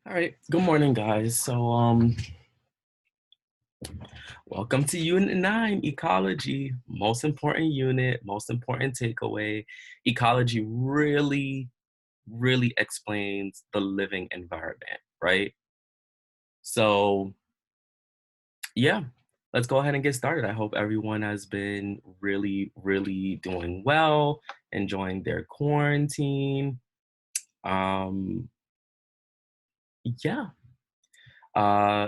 All right. Good morning, guys. Welcome to Unit 9, Ecology. Most important unit, most important takeaway. Ecology really explains the living environment, right? So, yeah, let's go ahead and get started. I hope everyone has been really doing well, enjoying their quarantine. Um, yeah.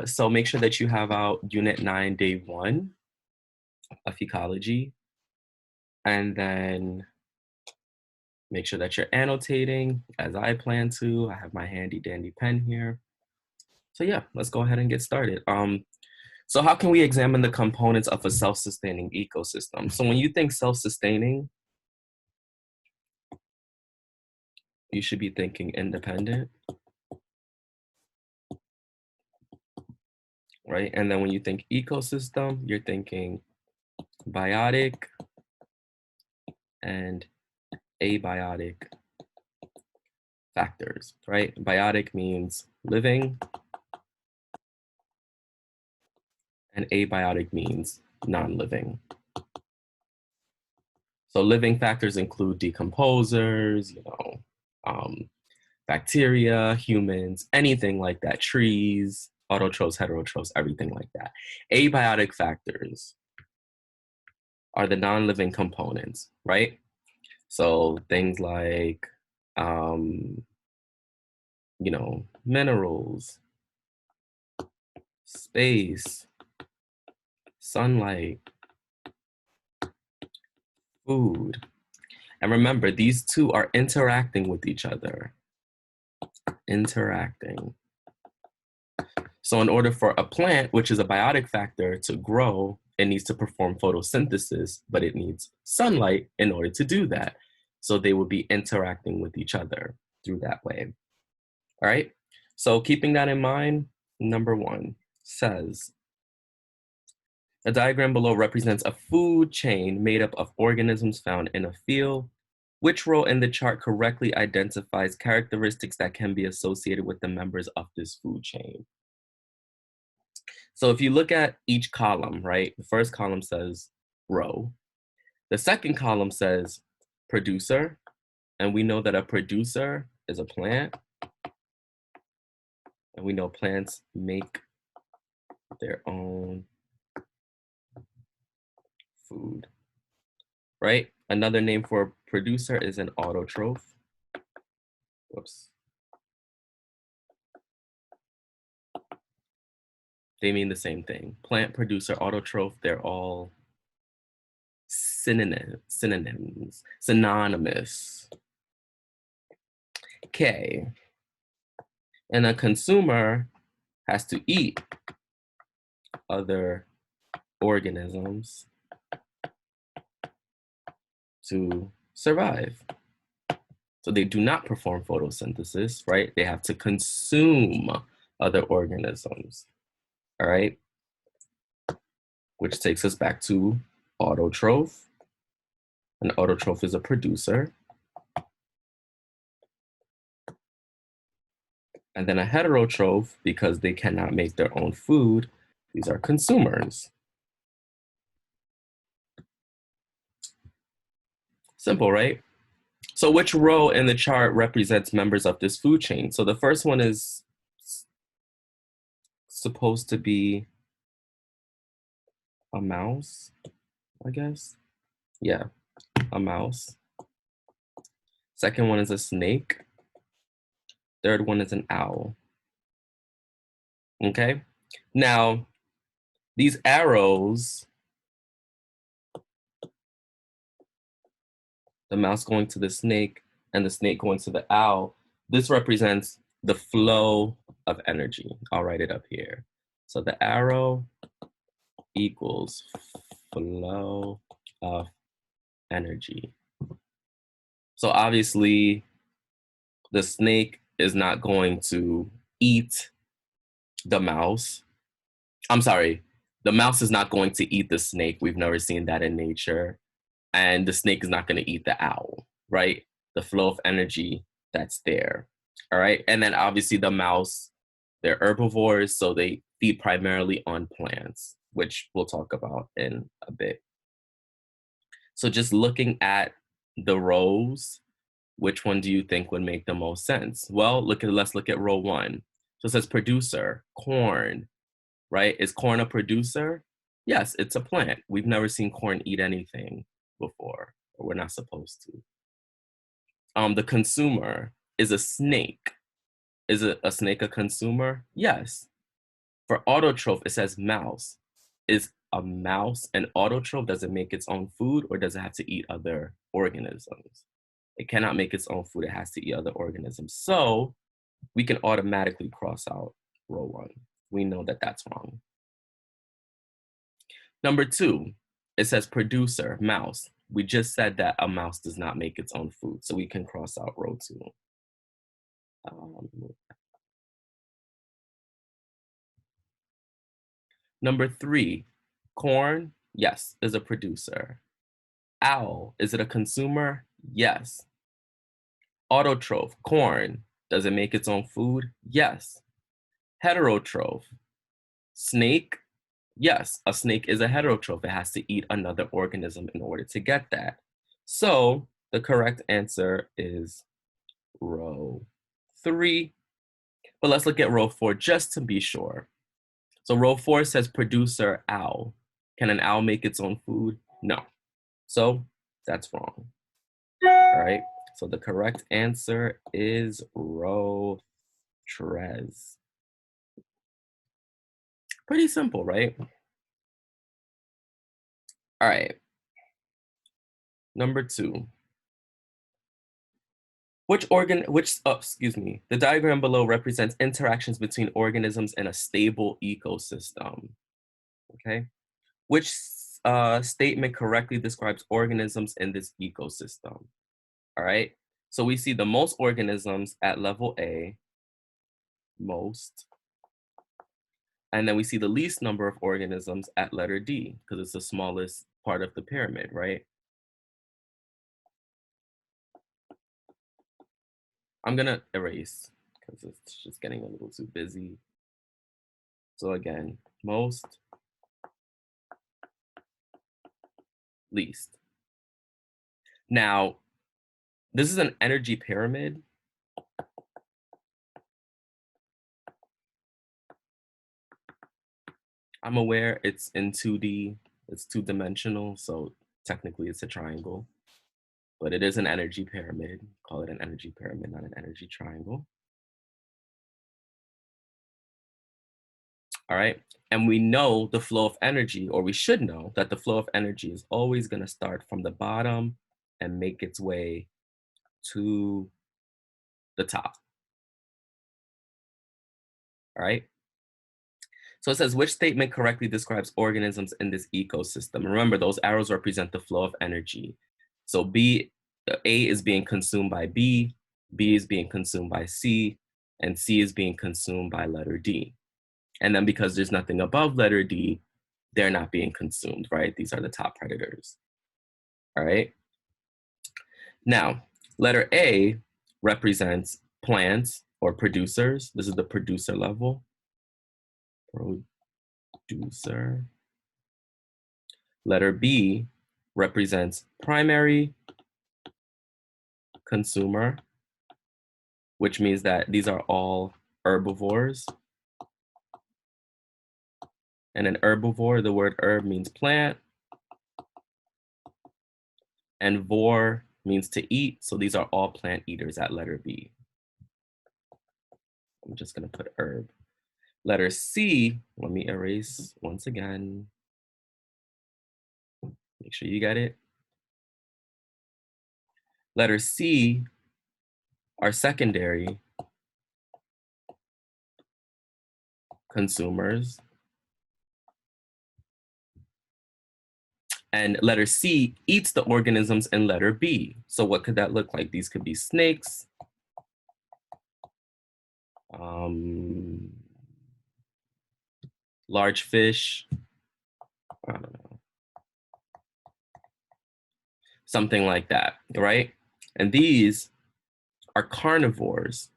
So make sure that you have out Unit 9, Day 1 of Ecology. And then make sure that you're annotating as I plan to. I have my handy dandy pen here. So yeah, let's go ahead and get started. So how can we examine the components of a self-sustaining ecosystem? So when you think self-sustaining, you should be thinking independent, right? And then when you think ecosystem, you're thinking biotic and abiotic factors, right? Biotic means living, and abiotic means non-living. So living factors include decomposers, um, bacteria, humans, anything like that, trees, autotrophs, heterotrophs, everything like that. Abiotic factors are the non-living components, right? So things like, um, minerals, space, sunlight, food. And remember, these two are interacting with each other, interacting. So in order for a plant, which is a biotic factor, to grow, it needs to perform photosynthesis, but it needs sunlight in order to do that. So they will be interacting with each other through that way. All right. So keeping that in mind, number 1 says, a diagram below represents a food chain made up of organisms found in a field. Which row in the chart correctly identifies characteristics that can be associated with the members of this food chain? So if you look at each column, right, the first column says row. The second column says producer, and we know that a producer is a plant, and we know plants make their own food, right? Another name for a producer is an autotroph. Whoops. They mean the same thing. Plant, producer, autotroph, they're all synonymous. Okay. And a consumer has to eat other organisms to survive. So they do not perform photosynthesis, right? They have to consume other organisms, all right? Which takes us back to autotroph. An autotroph is a producer. And then a heterotroph, because they cannot make their own food, these are consumers. Simple, right? So which row in the chart represents members of this food chain? So the first one is supposed to be a mouse, I guess. Yeah, a mouse. Second one is a snake. Third one is an owl. Okay? Now, these arrows, the mouse going to the snake and the snake going to the owl, this represents the flow of energy. I'll write it up here. So the arrow equals flow of energy. So obviously, the snake is not going to eat the mouse. I'm sorry, the mouse is not going to eat the snake. We've never seen that in nature. And the snake is not going to eat the owl, right? The flow of energy that's there. All right. And then obviously the mouse They're herbivores, so they feed primarily on plants, which we'll talk about in a bit. So just looking at the rows, which one do you think would make the most sense? Well, let's look at row one. So it says producer, corn, right? Is corn a producer? Yes, it's a plant. We've never seen corn eat anything before, or we're not supposed to. The consumer is a snake. Is a snake a consumer? Yes. For autotroph, it says mouse. Is a mouse an autotroph? Does it make its own food, or does it have to eat other organisms? It cannot make its own food. It has to eat other organisms. So we can automatically cross out row one. We know that that's wrong. Number two, it says producer, mouse. We just said that a mouse does not make its own food, so we can cross out row two. Number three, corn, yes, is a producer. Owl, is it a consumer? Yes. Autotroph, corn, does it make its own food? Yes. Heterotroph, snake, yes, a snake is a heterotroph. It has to eat another organism in order to get that. So the correct answer is row three. But let's look at row four just to be sure. So row four says producer owl. Can an owl make its own food? No. So that's wrong. All right. So the correct answer is row tres. Pretty simple, right? All right. Number two. The diagram below represents interactions between organisms in a stable ecosystem. Okay. Which statement correctly describes organisms in this ecosystem? All right. So we see the most organisms at level A, most. And then we see the least number of organisms at letter D, because it's the smallest part of the pyramid, right? I'm gonna erase because it's just getting a little too busy. So again, most, least. Now, this is an energy pyramid. I'm aware it's in 2D, it's two-dimensional, so technically it's a triangle, but it is an energy pyramid. Call it an energy pyramid, not an energy triangle. All right, and we know the flow of energy, or we should know that the flow of energy is always gonna start from the bottom and make its way to the top. All right. So it says, which statement correctly describes organisms in this ecosystem? Remember, those arrows represent the flow of energy. So A is being consumed by B is being consumed by C, and C is being consumed by letter D. And then because there's nothing above letter D, they're not being consumed, right? These are the top predators. All right. Now, letter A represents plants or producers. This is the producer level. Producer. Letter B represents primary consumer, which means that these are all herbivores. And an herbivore, the word herb means plant, and vor means to eat. So these are all plant eaters at letter B. I'm just gonna put herb. Letter C, let me erase once again. Make sure you get it. Letter C are secondary consumers. And letter C eats the organisms in letter B. So what could that look like? These could be snakes, large fish, I don't know, something like that, right? And these are carnivores.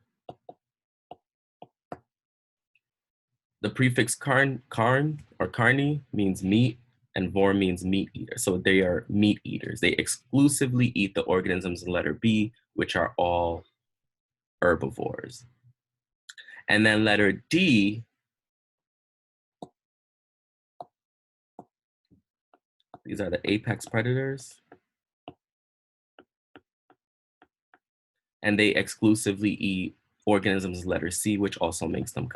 The prefix karn or carni means meat, and vor means meat eater. So they are meat eaters. They exclusively eat the organisms in letter B, which are all herbivores. And then letter D, these are the apex predators, and they exclusively eat organisms letter C, which also makes them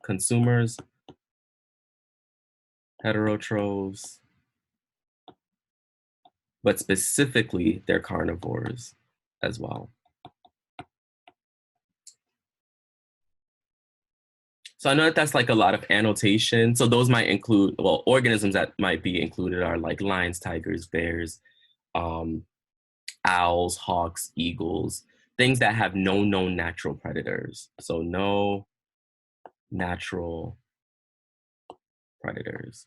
consumers, heterotrophs, but specifically they're carnivores as well. So I know that that's like a lot of annotation. So those might include, well, organisms that might be included are like lions, tigers, bears, um, owls, hawks, eagles, things that have no known natural predators. So no natural predators.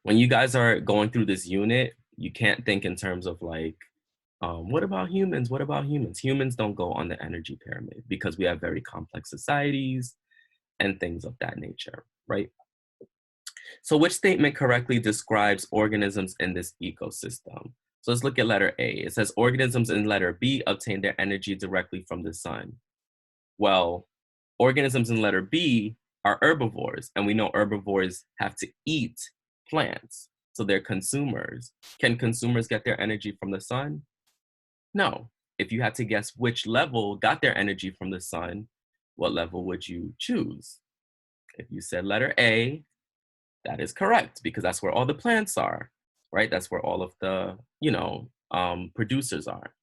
When you guys are going through this unit, you can't think in terms of like, what about humans? What about humans? Humans don't go on the energy pyramid because we have very complex societies and things of that nature, right? So which statement correctly describes organisms in this ecosystem? So let's look at letter A. It says organisms in letter B obtain their energy directly from the sun. Well, organisms in letter B are herbivores, and we know herbivores have to eat plants, so they're consumers. Can consumers get their energy from the sun? No. If you had to guess which level got their energy from the sun, what level would you choose? If you said letter A, that is correct because that's where all the plants are, right? That's where all of the, producers are.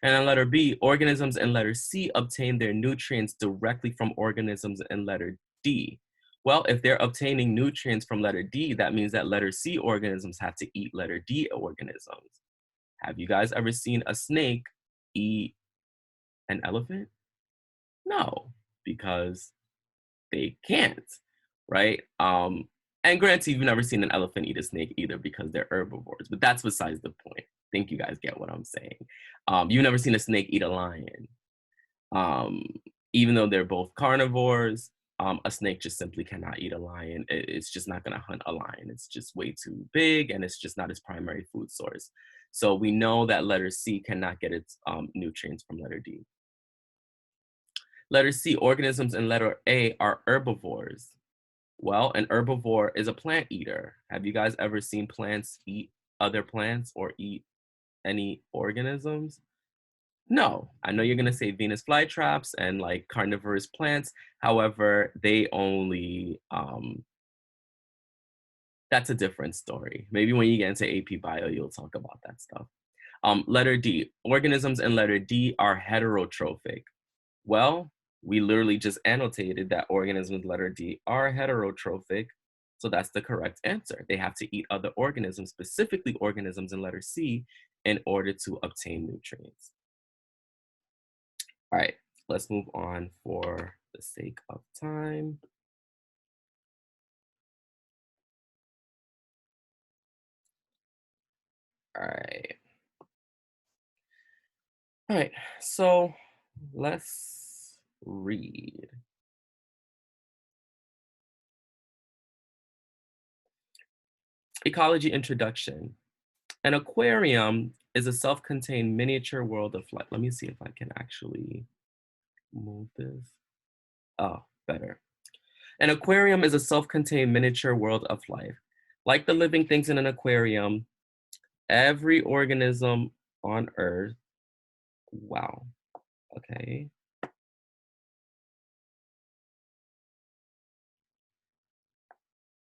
And then letter B, organisms in letter C obtain their nutrients directly from organisms in letter D. Well, if they're obtaining nutrients from letter D, that means that letter C organisms have to eat letter D organisms. Have you guys ever seen a snake eat an elephant? No, because they can't, right? And granted, you've never seen an elephant eat a snake either because they're herbivores, but that's besides the point. I think you guys get what I'm saying. You've never seen a snake eat a lion. Um, Even though they're both carnivores, a snake just simply cannot eat a lion. It's just not going to hunt a lion. It's just way too big and it's just not its primary food source. So we know that letter C cannot get its nutrients from letter D. Letter C, organisms in letter A are herbivores. Well, an herbivore is a plant eater. Have you guys ever seen plants eat other plants or eat any organisms? No. I know you're going to say Venus flytraps and like carnivorous plants. However, they only, that's a different story. Maybe when you get into AP Bio, you'll talk about that stuff. Letter D, organisms in letter D are heterotrophic. Well, we literally just annotated that organisms letter D are heterotrophic. So that's the correct answer. They have to eat other organisms, specifically organisms in letter C, in order to obtain nutrients. All right, let's move on for the sake of time. All right. All right, so let's read. Ecology Introduction. An aquarium is a self-contained miniature world of life. Let me see if I can actually move this. Oh, better. An aquarium is a self-contained miniature world of life. Like the living things in an aquarium, every organism on Earth, wow, okay.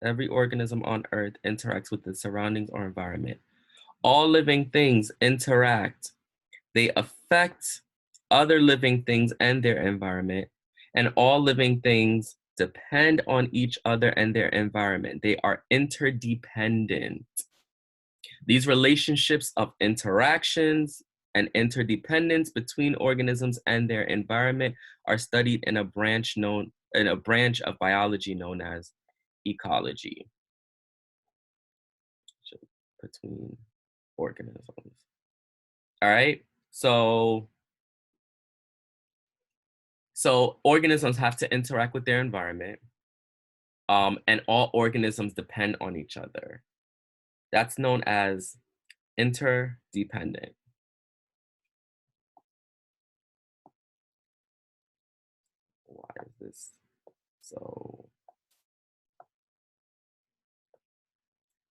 Every organism on Earth interacts with the surroundings or environment. All living things interact. They affect other living things and their environment, and all living things depend on each other and their environment. They are interdependent. These relationships of interactions and interdependence between organisms and their environment are studied in a branch of biology known as ecology. Between organisms. All right. So So organisms have to interact with their environment, and all organisms depend on each other. That's known as interdependent. Why is this so,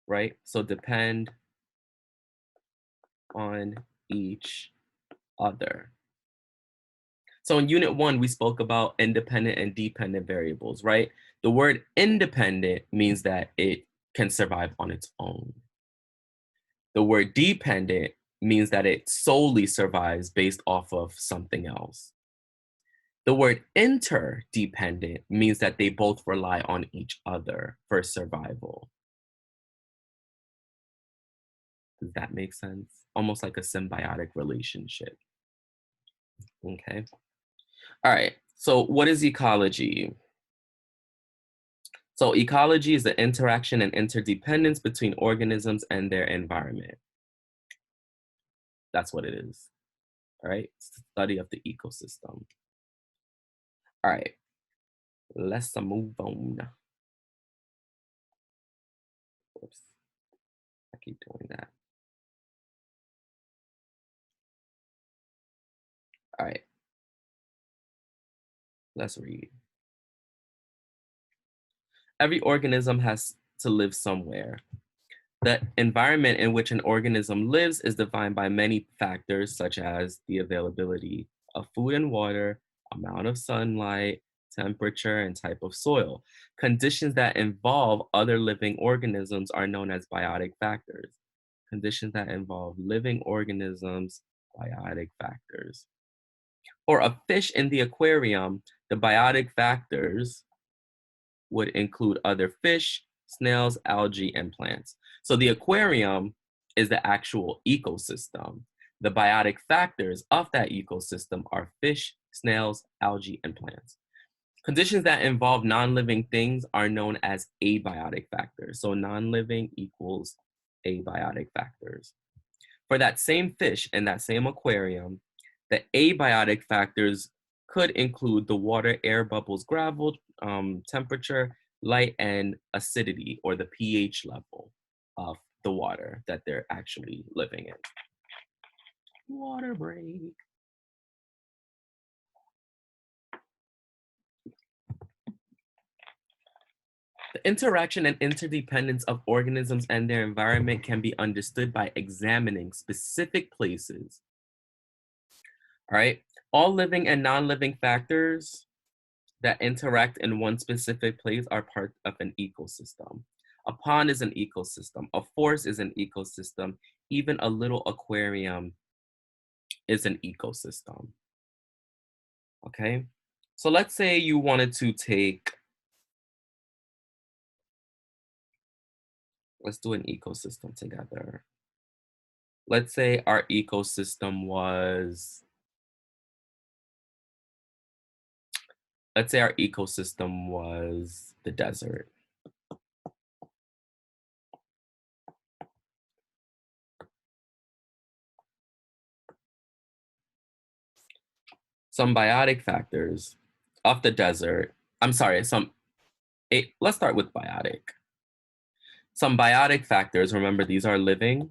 right? So depend on each other. So in unit one, we spoke about independent and dependent variables, right? The word independent means that it can survive on its own. The word dependent means that it solely survives based off of something else. The word interdependent means that they both rely on each other for survival. Does that make sense? Almost like a symbiotic relationship. Okay. All right. So, what is ecology? So, ecology is the interaction and interdependence between organisms and their environment. That's what it is. All right. It's the study of the ecosystem. All right. Let's move on. Whoops. I keep doing that. All right. Let's read. Every organism has to live somewhere. The environment in which an organism lives is defined by many factors, such as the availability of food and water, amount of sunlight, temperature, and type of soil. Conditions that involve other living organisms are known as biotic factors. Conditions that involve living organisms, biotic factors. For a fish in the aquarium, the biotic factors would include other fish, snails, algae, and plants. So the aquarium is the actual ecosystem. The biotic factors of that ecosystem are fish, snails, algae, and plants. Conditions that involve non-living things are known as abiotic factors. So non-living equals abiotic factors. For that same fish in that same aquarium, the abiotic factors could include the water, air bubbles, gravel, temperature, light, and acidity, or the pH level of the water that they're actually living in. Water break. The interaction and interdependence of organisms and their environment can be understood by examining specific places. All right. All living and non-living factors that interact in one specific place are part of an ecosystem. A pond is an ecosystem. A forest is an ecosystem. Even a little aquarium is an ecosystem. Okay. So let's say you wanted to take, let's do an ecosystem together. Let's say our ecosystem was, let's say our ecosystem was the desert. Some biotic factors of the desert, I'm sorry, let's start with biotic. Some biotic factors, remember these are living.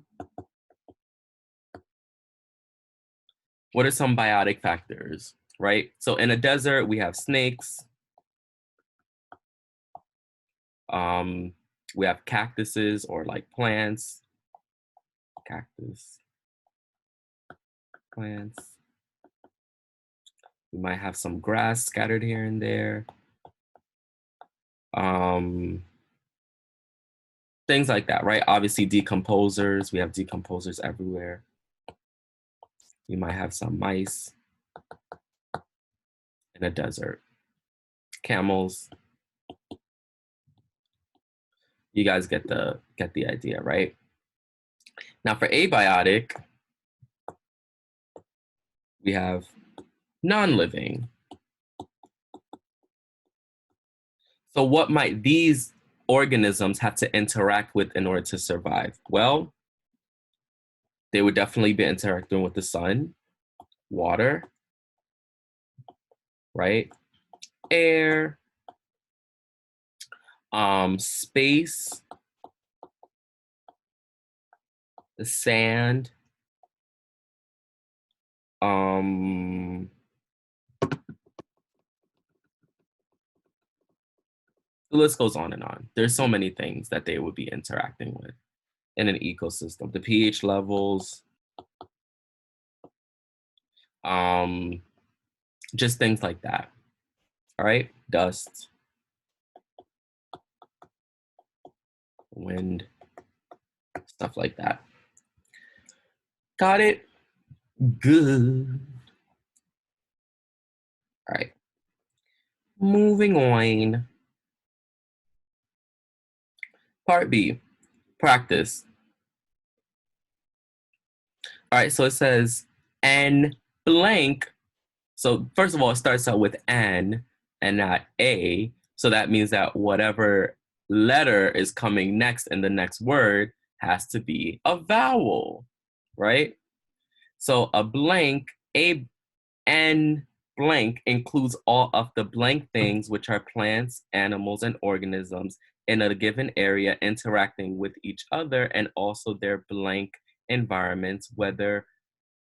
What are some biotic factors, right? So in a desert, we have snakes. We have cactuses or like plants. Cactus, plants. We might have some grass scattered here and there. Things like that, right? Obviously decomposers, we have decomposers everywhere. You might have some mice in a desert. Camels. You guys get the idea, right? Now for abiotic, we have non-living. So what might these organisms have to interact with in order to survive? Well, they would definitely be interacting with the sun, water, right? Air, space, the sand, the list goes on and on. There's so many things that they would be interacting with in an ecosystem. The pH levels, um, just things like that. All right, dust, wind, stuff like that. Got it? Good. All right, moving on. Part B, practice. All right, so it says N blank. So first of all, it starts out with N and not A. So that means that whatever letter is coming next in the next word has to be a vowel, right? So a blank, a N blank includes all of the blank things, which are plants, animals, and organisms in a given area interacting with each other and also their blank environments, whether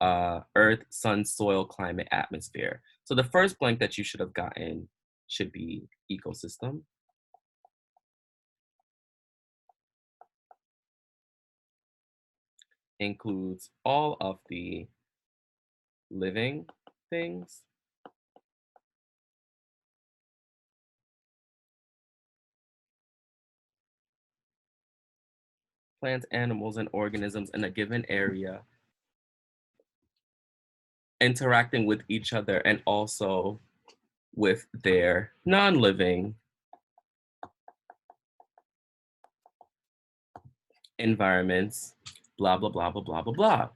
earth, sun, soil, climate, atmosphere. So the first blank that you should have gotten should be ecosystem. Includes all of the living things, plants, animals, and organisms in a given area interacting with each other and also with their non-living environments, blah, blah, blah, blah, blah, blah, blah.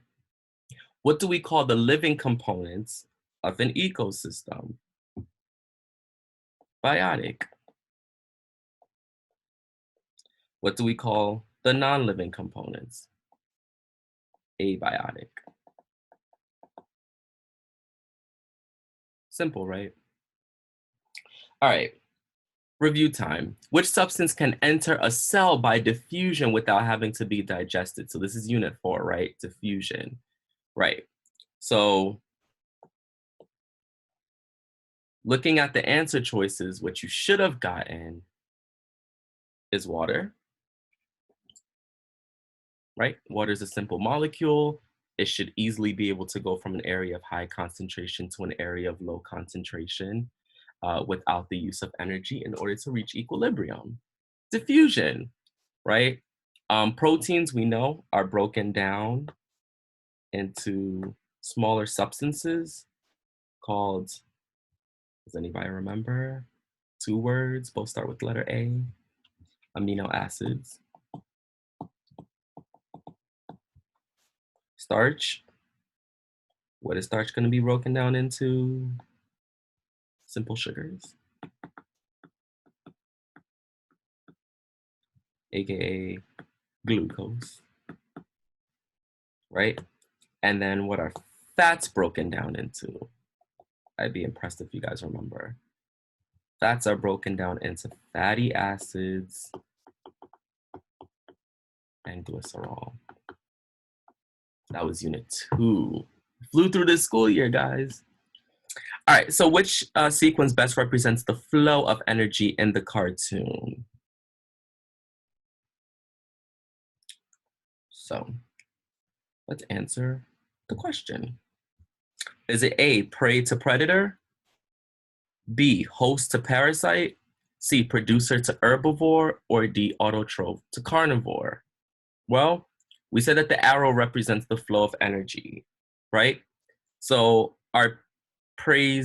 What do we call the living components of an ecosystem? Biotic. What do we call the non-living components? Abiotic. Simple, right? All right, review time. Which substance can enter a cell by diffusion without having to be digested? So this is unit 4, right? Diffusion, right? So looking at the answer choices, what you should have gotten is water, right? Water is a simple molecule. It should easily be able to go from an area of high concentration to an area of low concentration without the use of energy in order to reach equilibrium. Diffusion, right? Proteins we know are broken down into smaller substances called, does anybody remember? 2 words, both start with letter A, amino acids. Starch, what is starch going to be broken down into? Simple sugars, aka glucose, right? And then what are fats broken down into? I'd be impressed if you guys remember. Fats are broken down into fatty acids and glycerol. That was unit 2. Flew through this school year, guys. All right, so which sequence best represents the flow of energy in the cartoon? So let's answer the question. Is it A, prey to predator? B, host to parasite? C, producer to herbivore? Or D, autotroph to carnivore? Well, we said that the arrow represents the flow of energy, right? So are prey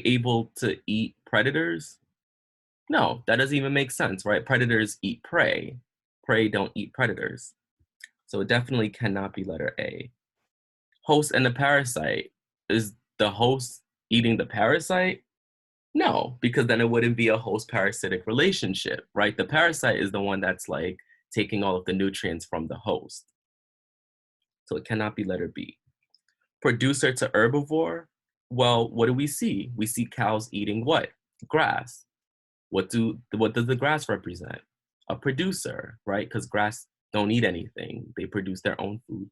able to eat predators? No, that doesn't even make sense, right? Predators eat prey. Prey don't eat predators. So it definitely cannot be letter A. Host and the parasite. Is the host eating the parasite? No, because then it wouldn't be a host parasitic relationship, right? The parasite is the one that's like taking all of the nutrients from the host. So it cannot be letter B. Producer to herbivore. Well, what do we see? We see cows eating what? Grass. What does the grass represent? A producer, right? Because grass don't eat anything. They produce their own food.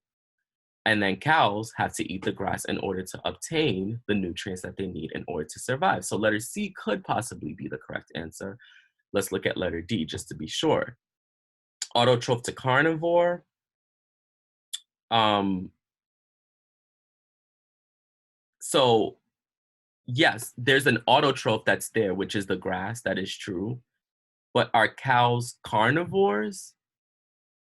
And then cows have to eat the grass in order to obtain the nutrients that they need in order to survive. So letter C could possibly be the correct answer. Let's look at letter D just to be sure. Autotroph to carnivore. Um, so yes, there's an autotroph that's there, which is the grass. That is true. But are cows carnivores?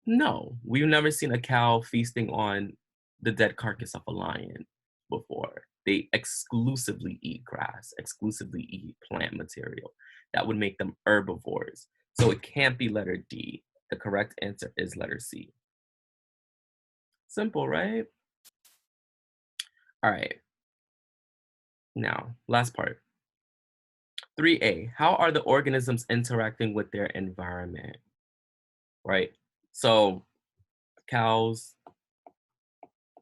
No, we've never seen a cow feasting on the dead carcass of a lion before. They exclusively eat grass, exclusively eat plant material. That would make them herbivores. So it can't be letter D. The correct answer is letter C. Simple, right? All right. Now, last part. 3A, how are the organisms interacting with their environment? Right? So cows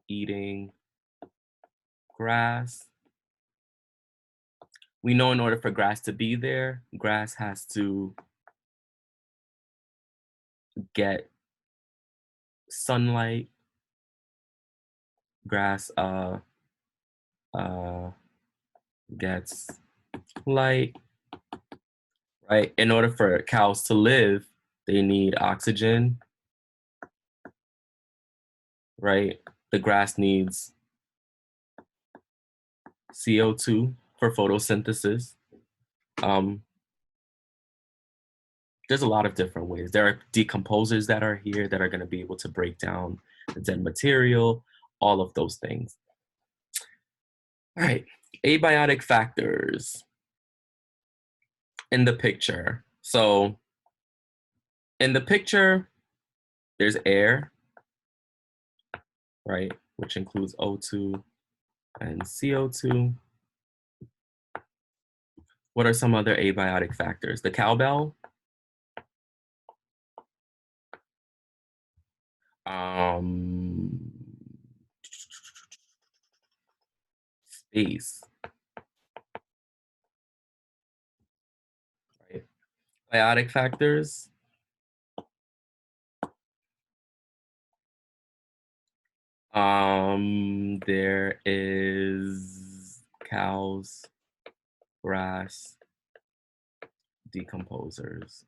eating grass. We know in order for grass to be there, grass has to get sunlight. Grass uh, gets light, right? In order for cows to live, they need oxygen, right? The grass needs CO2 for photosynthesis. Um, there's a lot of different ways. There are decomposers that are here that are going to be able to break down the dead material, all of those things. All right, abiotic factors in the picture. So in the picture, there's air, right, which includes O2 and CO2. What are some other abiotic factors? The cowbell, um, space, right? Biotic factors, there is cows, grass, decomposers.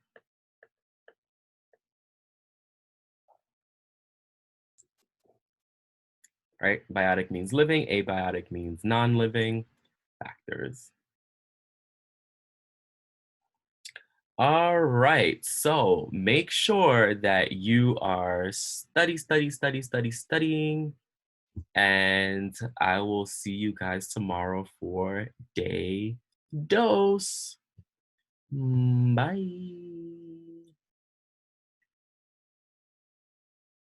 Right? Biotic means living, abiotic means non-living factors. All right, so make sure that you are studying, and I will see you guys tomorrow for day dose. Bye.